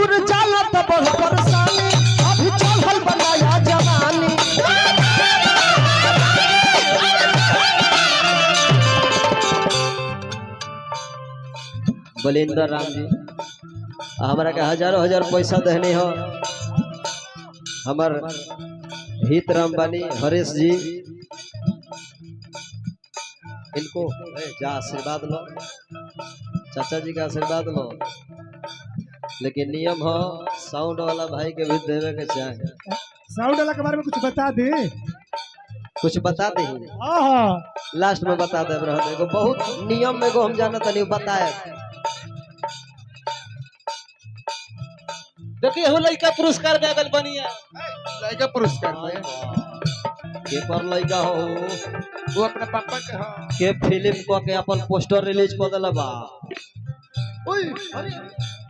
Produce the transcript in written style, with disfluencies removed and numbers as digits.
दूर जाला तो बढ़ परेशानी अभी चढ़ल बनाया जवानी बलिंदर राम जी हमारा के हजारों हजार पैसा देने हो हमार हित राम बानी हरीश जी इनको जा आशीर्वाद लो चाचा जी का आशीर्वाद लो लेकिन नियम हो साउंड वाला भाई के भी देवे के चाहे साउंड वाला के बारे में कुछ बता दे कुछ बता दे लास्ट में बता दे एगो बहुत नियम में हम जानत नहीं बताए देखिए हो लड़का पुरस्कार में अगल बनिया लड़का पुरस्कार में के पर लड़का हो वो अपने पापा के के फिल्म को के अपन पोस्टर रिलीज कर देला बा ओए अरे